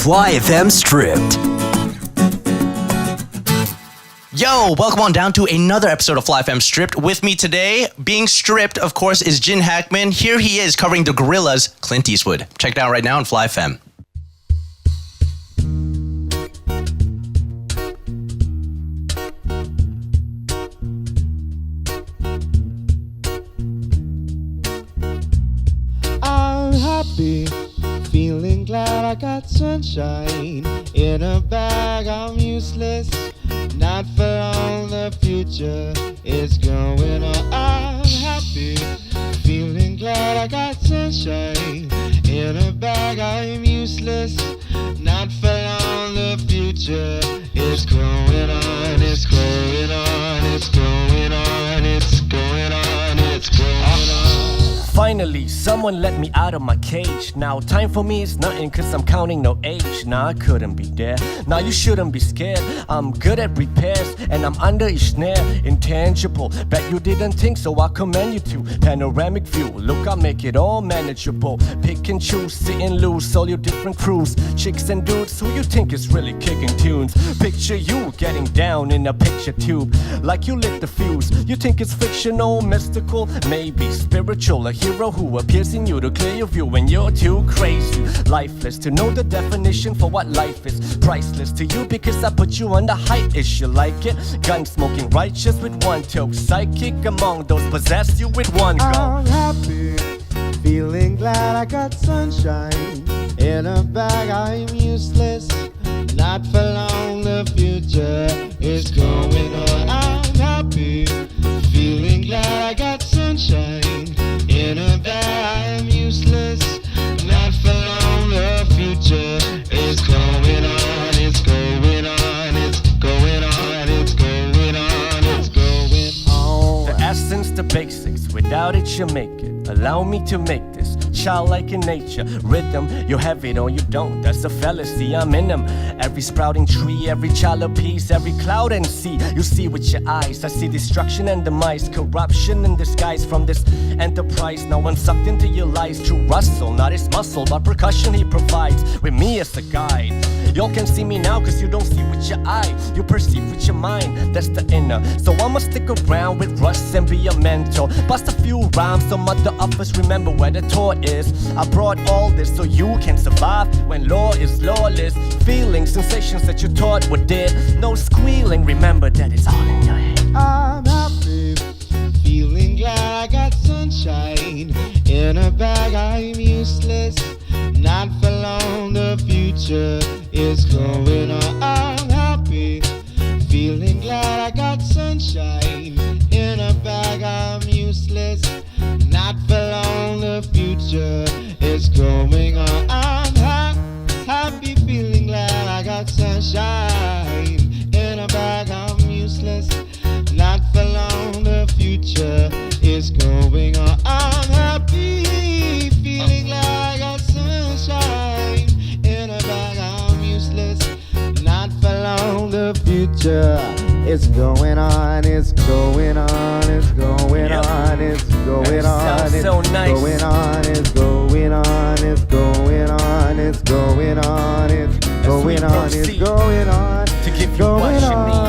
Fly FM Stripped. Yo, welcome on down to another episode of Fly FM Stripped. With me today, being stripped, of course, is Jin Hackman. Here he is covering the Gorillas, Clint Eastwood. Check it out right now on Fly FM. I'm happy, feeling glad I got sunshine. In a bag, I'm useless. Not for long, the future is going on. I'm happy, feeling glad I got sunshine. In a bag, I'm useless. Not for long, the future is going on. It's going on, it's going on, it's going on, it's going on. Finally, someone let me out of my cage. Now time for me is nothing cause I'm counting no age. Nah, I couldn't be there. Now you shouldn't be scared. I'm good at repairs and I'm under each snare. Intangible, bet you didn't think so, I commend you to panoramic view. Look, I make it all manageable. Pick and choose, sitting loose, all your different crews. Chicks and dudes, who you think is really kicking tunes? Picture you getting down in a picture tube. Like you lit the fuse. You think it's fictional, mystical, maybe spiritual. A hero who appears in you to clear your view when you're too crazy. Lifeless to know the definition for what life is. Priceless to you because I put you on the height. Is you like it? Gun smoking righteous with one toke. Psychic among those possessed you with one go. I'm happy, feeling glad I got sunshine. In a bag I'm useless. Not for long, the future is going on. I'm happy, feeling glad I got sunshine. In a bag I'm useless. Not for long, the future is going on. It's going on, it's going on, it's going on, it's going on. The essence, the basics, without it you make it. Allow me to make this childlike in nature. Rhythm, you have it or you don't. That's a fallacy, I'm in them. Every sprouting tree, every child of peace, every cloud and sea. You see with your eyes, I see destruction and demise. Corruption in disguise from this enterprise. Now I'm sucked into your lies. True Russell, not his muscle, but percussion he provides. With me as a guide. Y'all can see me now cause you don't see with your eye. You perceive with your mind, that's the inner. So I'ma stick around with Russ and be a mentor. Bust a few rhymes so mother uppers remember where the tour is. I brought all this so you can survive when law is lawless. Feelings, sensations that you thought were dead. No squealing, remember that it's all in your head. I'm happy, feeling glad I got sunshine. In a bag I'm useless. Not for long, the future is going on. I'm happy, feeling glad I got sunshine. In a bag I'm useless. Not for long, the future is going on. I'm happy, feeling glad I got sunshine. In a bag I'm useless. Not for long, the future is going on. I'm happy, feeling glad I got sunshine. In a bag I'm useless. Not for long, the future is going on. It's going on. It's going on. It's going on. It's so nice. going on. It's going on. It's going on. It's going on. It's going on. It's going on. To give you what you need.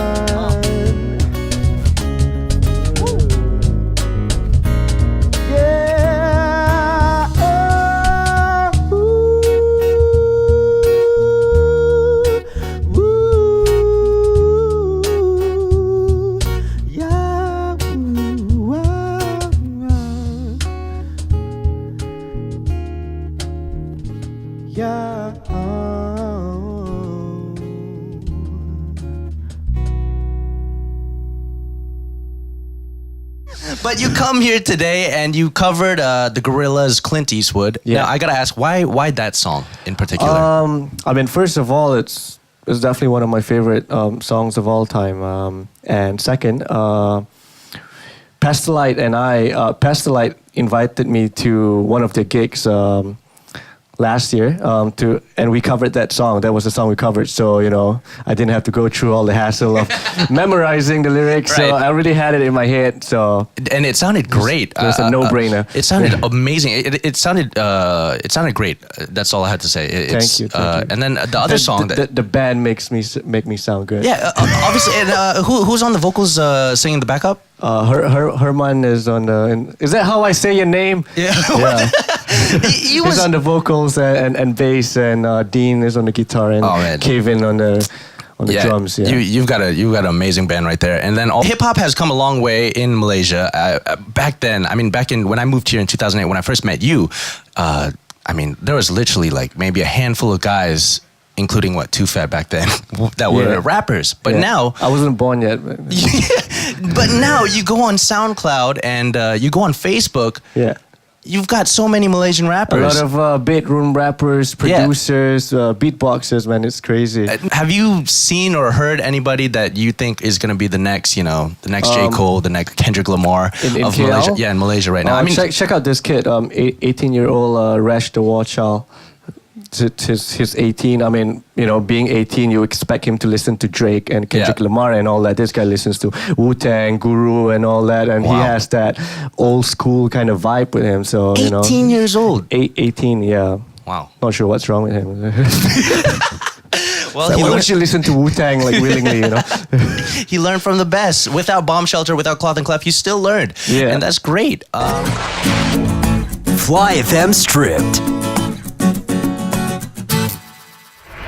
But you come here today and you covered the Gorillas, Clint Eastwood. Yeah. Now, I gotta ask, why that song in particular? I mean, first of all, it's definitely one of my favorite songs of all time. And second, Pastelite and Pastelite invited me to one of their gigs last year and we covered that song. That was the song we covered. So, I didn't have to go through all the hassle of memorizing the lyrics. Right. So I already had it in my head. So And it sounded great. It's a no-brainer. It sounded amazing. It sounded great. That's all I had to say. Thank you. And then the other song the band make me sound good. Yeah, obviously. And who's on the vocals singing the backup? Herman is on the. Is that how I say your name? Yeah. He's on the vocals and bass, and Dean is on the guitar, and Kevin on the drums. Yeah. You've got an amazing band right there. And then hip hop has come a long way in Malaysia. Back then, back in when I moved here in 2008, when I first met you, there was literally like maybe a handful of guys, including Too Fat back then, that were rappers. But now I wasn't born yet. But now you go on SoundCloud and you go on Facebook. Yeah. You've got so many Malaysian rappers. A lot of bedroom rappers, producers, beatboxers, man. It's crazy. Have you seen or heard anybody that you think is going to be the next, the next J. Cole, the next Kendrick Lamar of KL? Malaysia? Yeah, in Malaysia right now. Check out this kid, 18-year-old Rash the War Child. He's 18. Being 18, you expect him to listen to Drake and Kendrick Lamar and all that. This guy listens to Wu-Tang, Guru and all that, and he has that old school kind of vibe with him. So 18 years old. 18, yeah. Wow. Not sure what's wrong with him. Well, why don't you listen to Wu-Tang willingly, He learned from the best. Without Bomb Shelter, without Cloth and Clef, he still learned. Yeah. And that's great. Fly FM Stripped.